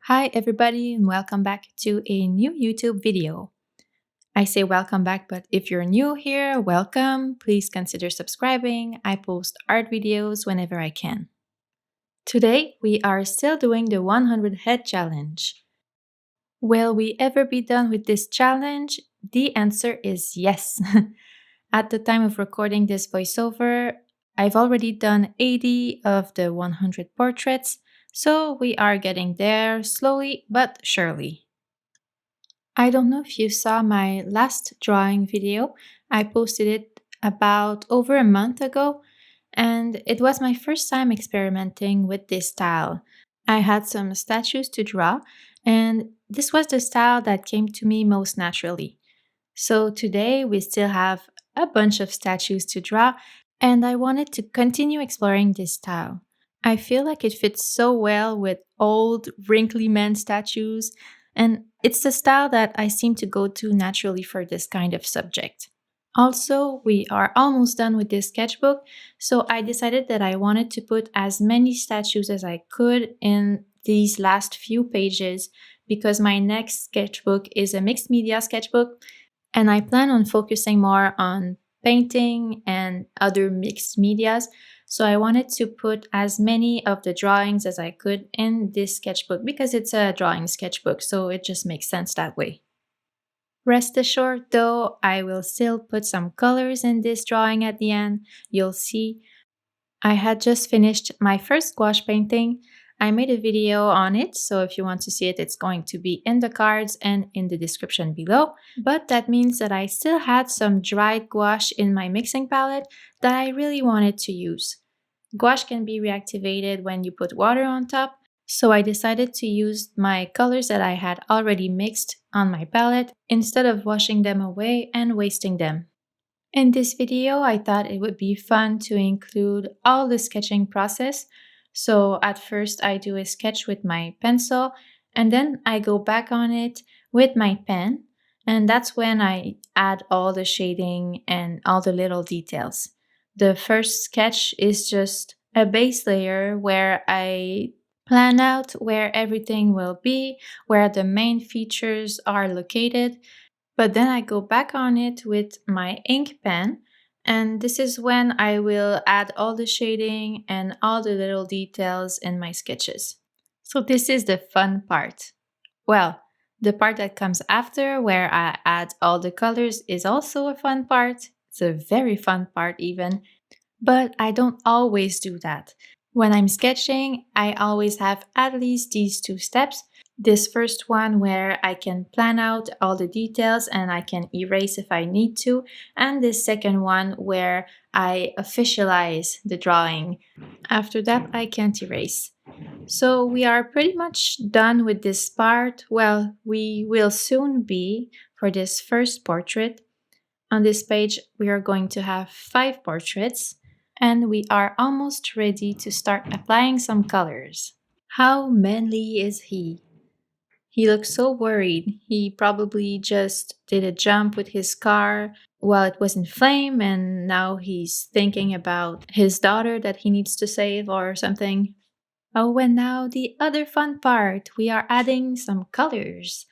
Hi everybody and welcome back to a new YouTube video. I say welcome back, but if you're new here, welcome. Please consider subscribing. I post art videos whenever I can. Today, we are still doing the 100 head challenge. Will we ever be done with this challenge? The answer is yes. At the time of recording this voiceover, I've already done 80 of the 100 portraits, so we are getting there slowly but surely. I don't know if you saw my last drawing video. I posted it about over a month ago, and it was my first time experimenting with this style. I had some statues to draw, and this was the style that came to me most naturally. So today we still have a bunch of statues to draw, and I wanted to continue exploring this style. I feel like it fits so well with old, wrinkly men statues, and it's the style that I seem to go to naturally for this kind of subject. Also, we are almost done with this sketchbook, so I decided that I wanted to put as many statues as I could in these last few pages because my next sketchbook is a mixed media sketchbook and I plan on focusing more on painting and other mixed medias. So I wanted to put as many of the drawings as I could in this sketchbook because it's a drawing sketchbook, so it just makes sense that way. Rest assured though, I will still put some colors in this drawing at the end. You'll see. I had just finished my first gouache painting. I made a video on it, so if you want to see it, it's going to be in the cards and in the description below. But that means that I still had some dried gouache in my mixing palette that I really wanted to use. Gouache can be reactivated when you put water on top, so I decided to use my colors that I had already mixed on my palette instead of washing them away and wasting them. In this video, I thought it would be fun to include all the sketching process. So at first I do a sketch with my pencil and then I go back on it with my pen. And that's when I add all the shading and all the little details. The first sketch is just a base layer where I plan out where everything will be, where the main features are located, but then I go back on it with my ink pen, and this is when I will add all the shading and all the little details in my sketches. So this is the fun part. Well, the part that comes after where I add all the colors is also a fun part. It's a very fun part even, but I don't always do that. When I'm sketching, I always have at least these two steps. This first one where I can plan out all the details and I can erase if I need to, and this second one where I officialize the drawing. After that, I can't erase. So we are pretty much done with this part. Well, we will soon be for this first portrait. On this page, we are going to have 5 portraits, and we are almost ready to start applying some colors. How manly is he? He looks so worried. He probably just did a jump with his car while it was in flame, and now he's thinking about his daughter that he needs to save or something. Oh, and now the other fun part. We are adding some colors.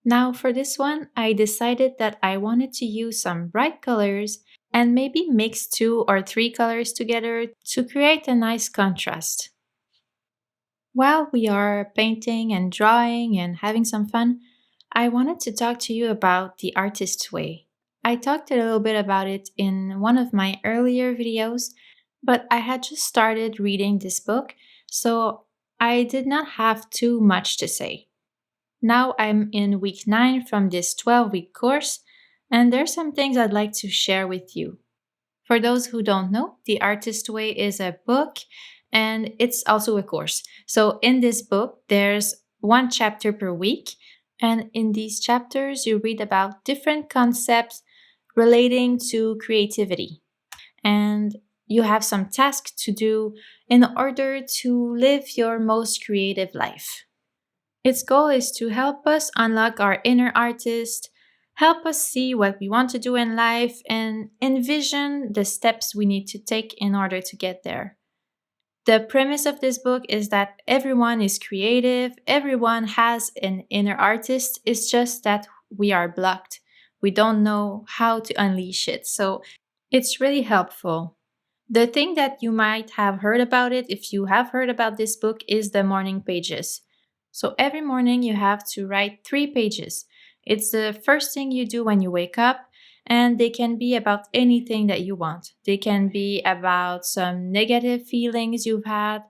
Now for this one, I decided that I wanted to use some bright colors and maybe mix 2 or 3 colors together to create a nice contrast. While we are painting and drawing and having some fun, I wanted to talk to you about the artist's way. I talked a little bit about it in one of my earlier videos, but I had just started reading this book, so I did not have too much to say. Now I'm in week 9 from this 12-week course, and there's some things I'd like to share with you. For those who don't know, The Artist Way is a book and it's also a course. So in this book, there's 1 chapter per week, and in these chapters, you read about different concepts relating to creativity. And you have some tasks to do in order to live your most creative life. Its goal is to help us unlock our inner artist, help us see what we want to do in life, and envision the steps we need to take in order to get there. The premise of this book is that everyone is creative, everyone has an inner artist. It's just that we are blocked. We don't know how to unleash it. So it's really helpful. The thing that you might have heard about it, if you have heard about this book, is the morning pages. So every morning you have to write 3 pages. It's the first thing you do when you wake up, and they can be about anything that you want. They can be about some negative feelings you've had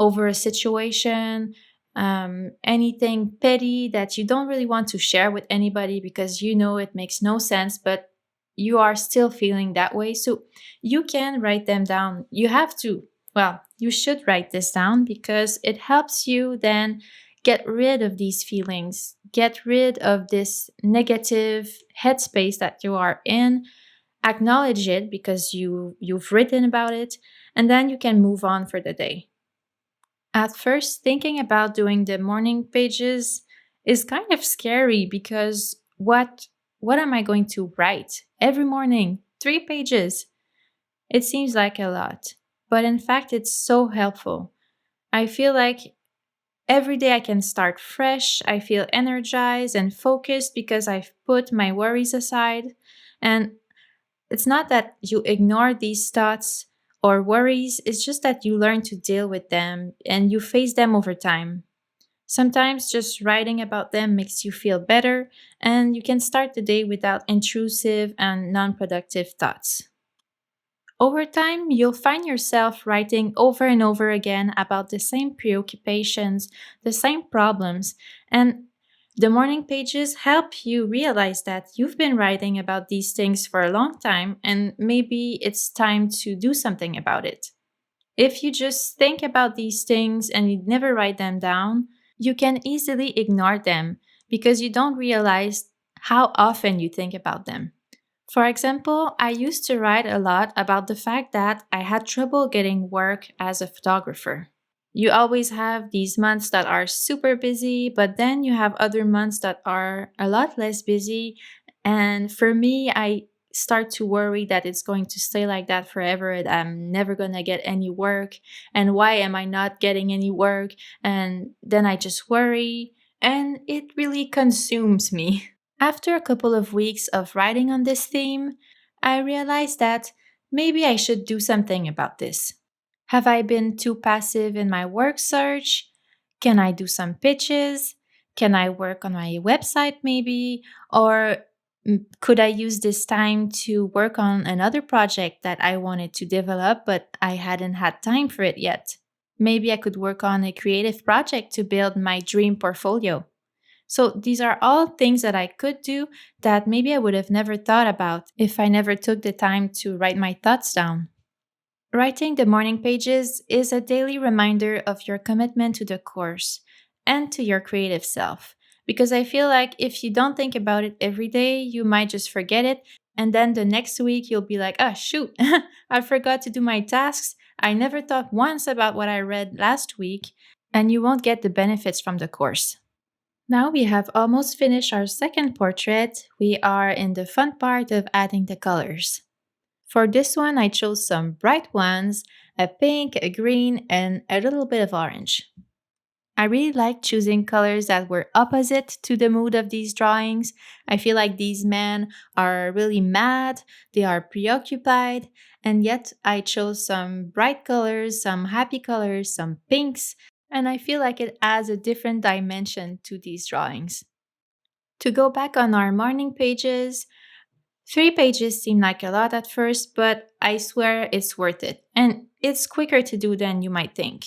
over a situation, anything petty that you don't really want to share with anybody because you know it makes no sense, but you are still feeling that way. So you can write them down. You have to, well, you should write this down because it helps you then get rid of these feelings, get rid of this negative headspace that you are in, acknowledge it because you've written about it, and then you can move on for the day. At first, thinking about doing the morning pages is kind of scary because what am I going to write every morning? 3 pages. It seems like a lot, but in fact, it's so helpful. I feel like every day I can start fresh. I feel energized and focused because I've put my worries aside. And it's not that you ignore these thoughts or worries, it's just that you learn to deal with them and you face them over time. Sometimes just writing about them makes you feel better, and you can start the day without intrusive and non productive thoughts. Over time, you'll find yourself writing over and over again about the same preoccupations, the same problems, and the morning pages help you realize that you've been writing about these things for a long time and maybe it's time to do something about it. If you just think about these things and you never write them down, you can easily ignore them because you don't realize how often you think about them. For example, I used to write a lot about the fact that I had trouble getting work as a photographer. You always have these months that are super busy, but then you have other months that are a lot less busy. And for me, I start to worry that it's going to stay like that forever and I'm never going to get any work. And why am I not getting any work? And then I just worry, and it really consumes me. After a couple of weeks of writing on this theme, I realized that maybe I should do something about this. Have I been too passive in my work search? Can I do some pitches? Can I work on my website maybe? Or could I use this time to work on another project that I wanted to develop, but I hadn't had time for it yet? Maybe I could work on a creative project to build my dream portfolio. So these are all things that I could do that maybe I would have never thought about if I never took the time to write my thoughts down. Writing the morning pages is a daily reminder of your commitment to the course and to your creative self. Because I feel like if you don't think about it every day, you might just forget it. And then the next week, you'll be like, ah, shoot, I forgot to do my tasks. I never thought once about what I read last week. And you won't get the benefits from the course. Now we have almost finished our second portrait. We are in the fun part of adding the colors. For this one, I chose some bright ones, a pink, a green, and a little bit of orange. I really like choosing colors that were opposite to the mood of these drawings. I feel like these men are really mad, they are preoccupied, and yet I chose some bright colors, some happy colors, some pinks, and I feel like it adds a different dimension to these drawings. To go back on our morning pages, 3 pages seem like a lot at first, but I swear it's worth it, and it's quicker to do than you might think.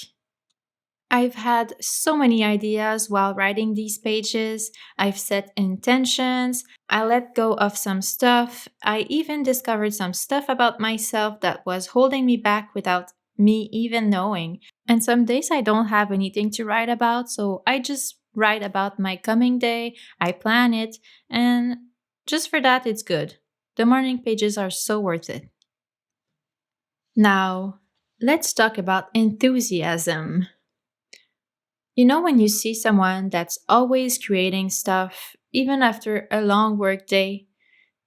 I've had so many ideas while writing these pages. I've set intentions. I let go of some stuff. I even discovered some stuff about myself that was holding me back without me even knowing. And some days I don't have anything to write about, so I just write about my coming day. I plan it, and just for that, it's good. The morning pages are so worth it. Now, let's talk about enthusiasm. You know, when you see someone that's always creating stuff, even after a long work day,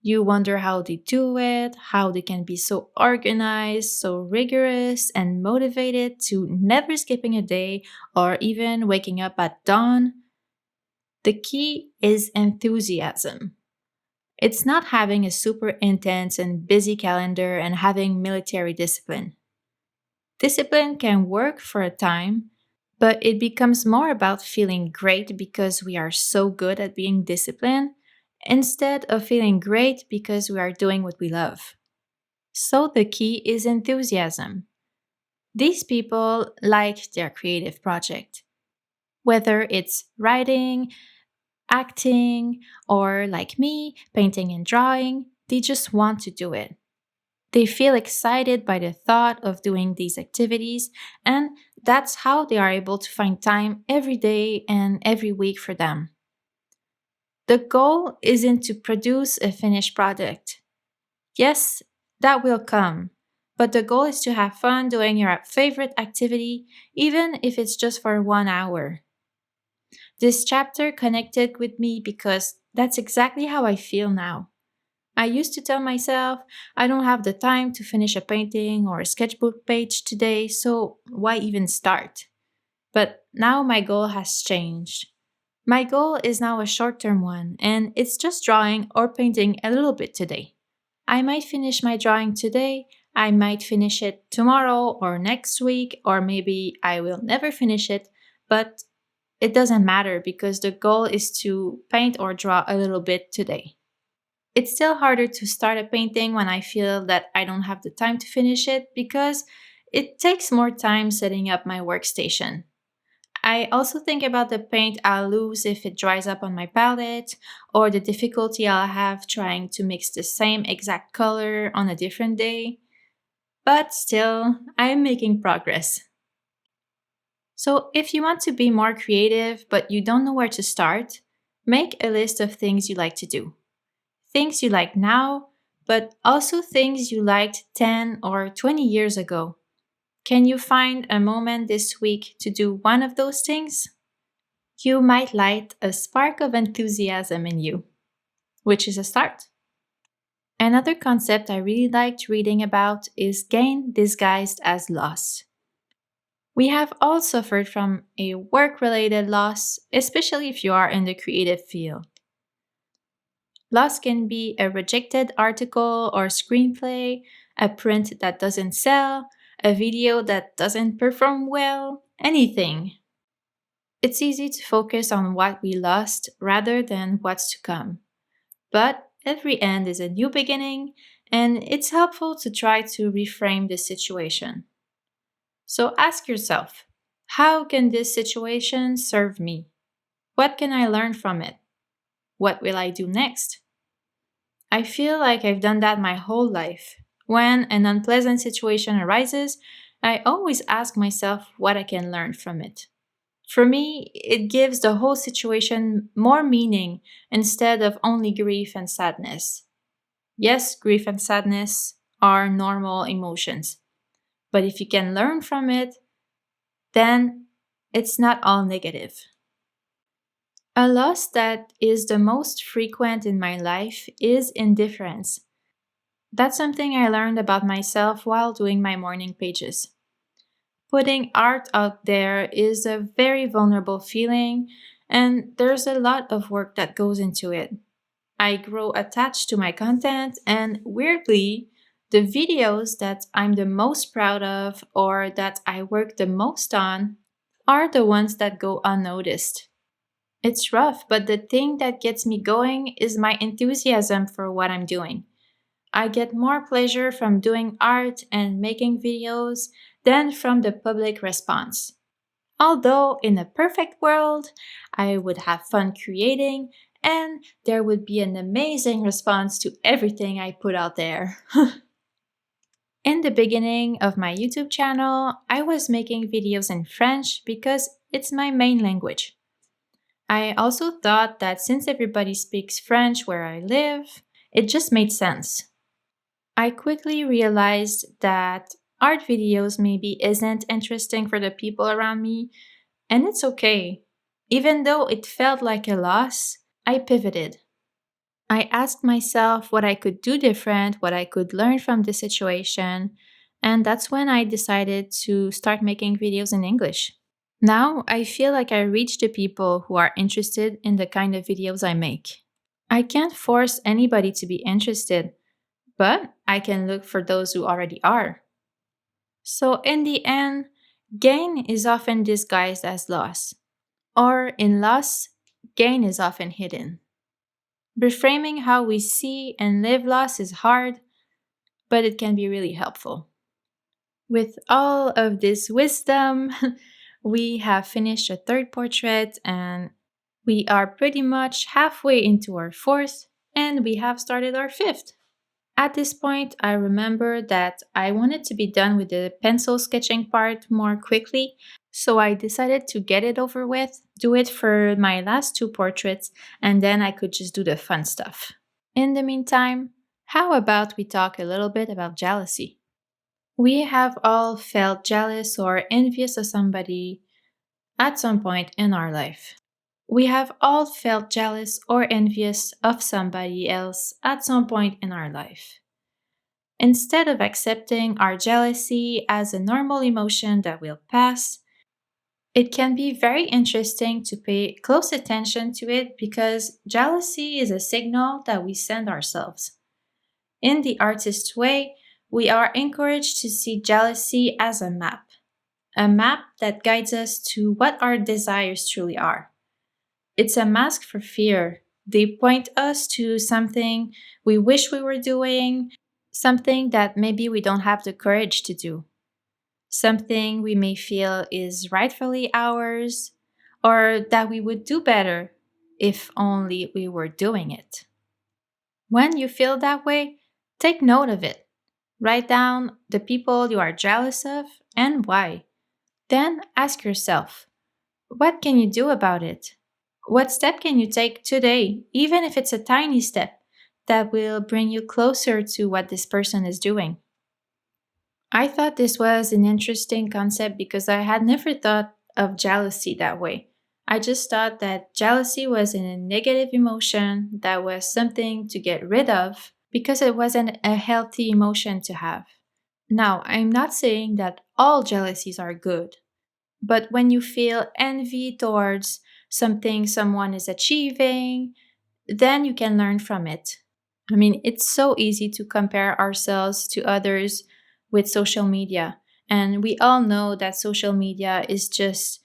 You wonder how they do it, how they can be so organized, so rigorous, and motivated to never skipping a day or even waking up at dawn. The key is enthusiasm. It's not having a super intense and busy calendar and having military discipline. Discipline can work for a time, but it becomes more about feeling great because we are so good at being disciplined instead of feeling great because we are doing what we love. So the key is enthusiasm. These people like their creative project, whether it's writing, acting, or like me, painting and drawing, they just want to do it. They feel excited by the thought of doing these activities, and that's how they are able to find time every day and every week for them. The goal isn't to produce a finished product. Yes, that will come, but the goal is to have fun doing your favorite activity, even if it's just for 1 hour. This chapter connected with me because that's exactly how I feel now. I used to tell myself, I don't have the time to finish a painting or a sketchbook page today, so why even start? But now my goal has changed. My goal is now a short term one, and it's just drawing or painting a little bit today. I might finish my drawing today, I might finish it tomorrow or next week, or maybe I will never finish it, but it doesn't matter because the goal is to paint or draw a little bit today. It's still harder to start a painting when I feel that I don't have the time to finish it because it takes more time setting up my workstation. I also think about the paint I'll lose if it dries up on my palette, or the difficulty I'll have trying to mix the same exact color on a different day. But still, I am making progress. So, if you want to be more creative but you don't know where to start, make a list of things you like to do. Things you like now, but also things you liked 10 or 20 years ago. Can you find a moment this week to do one of those things? You might light a spark of enthusiasm in you, which is a start. Another concept I really liked reading about is gain disguised as loss. We have all suffered from a work related loss, especially if you are in the creative field. Loss can be a rejected article or screenplay, a print that doesn't sell, a video that doesn't perform well, anything. It's easy to focus on what we lost rather than what's to come. But every end is a new beginning, and it's helpful to try to reframe the situation. So ask yourself, how can this situation serve me? What can I learn from it? What will I do next? I feel like I've done that my whole life. When an unpleasant situation arises, I always ask myself what I can learn from it. For me, it gives the whole situation more meaning instead of only grief and sadness. Yes, grief and sadness are normal emotions, but if you can learn from it, then it's not all negative. A loss that is the most frequent in my life is indifference. That's something I learned about myself while doing my morning pages. Putting art out there is a very vulnerable feeling, and there's a lot of work that goes into it. I grow attached to my content, and weirdly, the videos that I'm the most proud of or that I work the most on are the ones that go unnoticed. It's rough, but the thing that gets me going is my enthusiasm for what I'm doing. I get more pleasure from doing art and making videos than from the public response. Although, in a perfect world, I would have fun creating and there would be an amazing response to everything I put out there. In the beginning of my YouTube channel, I was making videos in French because it's my main language. I also thought that since everybody speaks French where I live, it just made sense. I quickly realized that art videos maybe isn't interesting for the people around me, and it's okay. Even though it felt like a loss, I pivoted. I asked myself what I could do different, what I could learn from the situation, and that's when I decided to start making videos in English. Now I feel like I reach the people who are interested in the kind of videos I make. I can't force anybody to be interested, but I can look for those who already are. So, in the end, gain is often disguised as loss, or in loss, gain is often hidden. Reframing how we see and live loss is hard, but it can be really helpful. With all of this wisdom, we have finished a third portrait and we are pretty much halfway into our fourth, and we have started our fifth. At this point, I remember that I wanted to be done with the pencil sketching part more quickly, so I decided to get it over with, do it for my last two portraits, and then I could just do the fun stuff. In the meantime, how about we talk a little bit about jealousy? We have all felt jealous or envious of somebody at some point in our life. We have all felt jealous or envious of somebody else at some point in our life. Instead of accepting our jealousy as a normal emotion that will pass, it can be very interesting to pay close attention to it because jealousy is a signal that we send ourselves. In the artist way, we are encouraged to see jealousy as a map that guides us to what our desires truly are. It's a mask for fear. They point us to something we wish we were doing, something that maybe we don't have the courage to do, something we may feel is rightfully ours, or that we would do better if only we were doing it. When you feel that way, take note of it. Write down the people you are jealous of and why. Then ask yourself, what can you do about it? What step can you take today, even if it's a tiny step, that will bring you closer to what this person is doing? I thought this was an interesting concept because I had never thought of jealousy that way. I just thought that jealousy was a negative emotion that was something to get rid of because it wasn't a healthy emotion to have. Now, I'm not saying that all jealousies are good, but when you feel envy towards something someone is achieving, then you can learn from it. I mean, it's so easy to compare ourselves to others with social media. And we all know that social media is just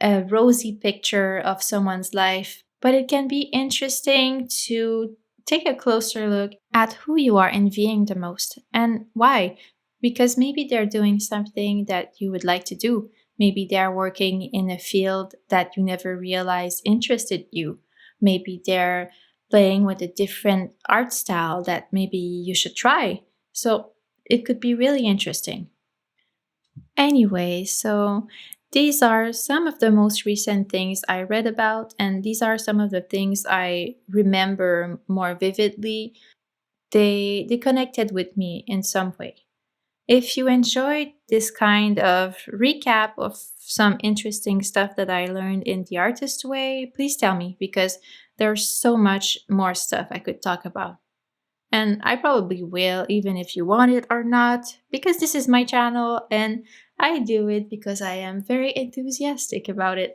a rosy picture of someone's life, but it can be interesting to take a closer look at who you are envying the most and why. Because maybe they're doing something that you would like to do. Maybe they're working in a field that you never realized interested you. Maybe they're playing with a different art style that maybe you should try. So it could be really interesting. Anyway, so these are some of the most recent things I read about, and these are some of the things I remember more vividly. They connected with me in some way. If you enjoyed this kind of recap of some interesting stuff that I learned in the artist way, please tell me because there's so much more stuff I could talk about. And I probably will, even if you want it or not, because this is my channel and I do it because I am very enthusiastic about it.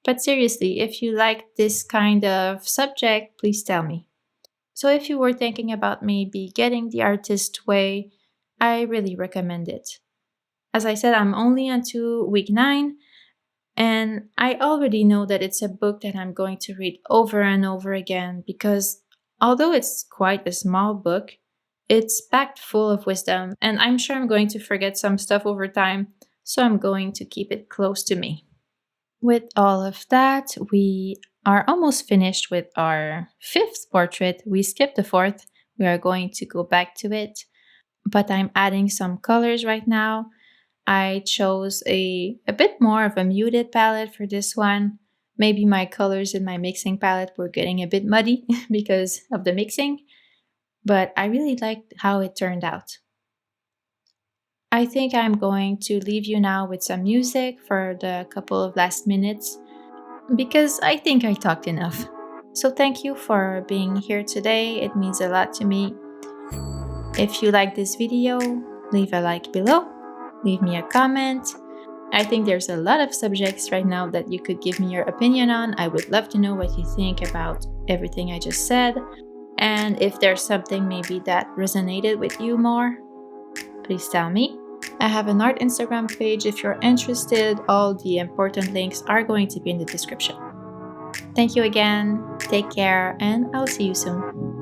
But seriously, if you like this kind of subject, please tell me. So if you were thinking about maybe getting the artist way, I really recommend it. As I said, I'm only on to week 9, and I already know that it's a book that I'm going to read over and over again because although it's quite a small book, it's packed full of wisdom, and I'm sure I'm going to forget some stuff over time, so I'm going to keep it close to me. With all of that, we are almost finished with our 5th portrait. We skipped the 4th. We are going to go back to it, but I'm adding some colors right now. I chose a bit more of a muted palette for this one. Maybe my colors in my mixing palette were getting a bit muddy because of the mixing, but I really liked how it turned out. I think I'm going to leave you now with some music for the couple of last minutes because I think I talked enough. So thank you for being here today. It means a lot to me. If you like this video, leave a like below, leave me a comment. I think there's a lot of subjects right now that you could give me your opinion on. I would love to know what you think about everything I just said. And if there's something maybe that resonated with you more, please tell me. I have an art Instagram page if you're interested. All the important links are going to be in the description. Thank you again, take care, and I'll see you soon.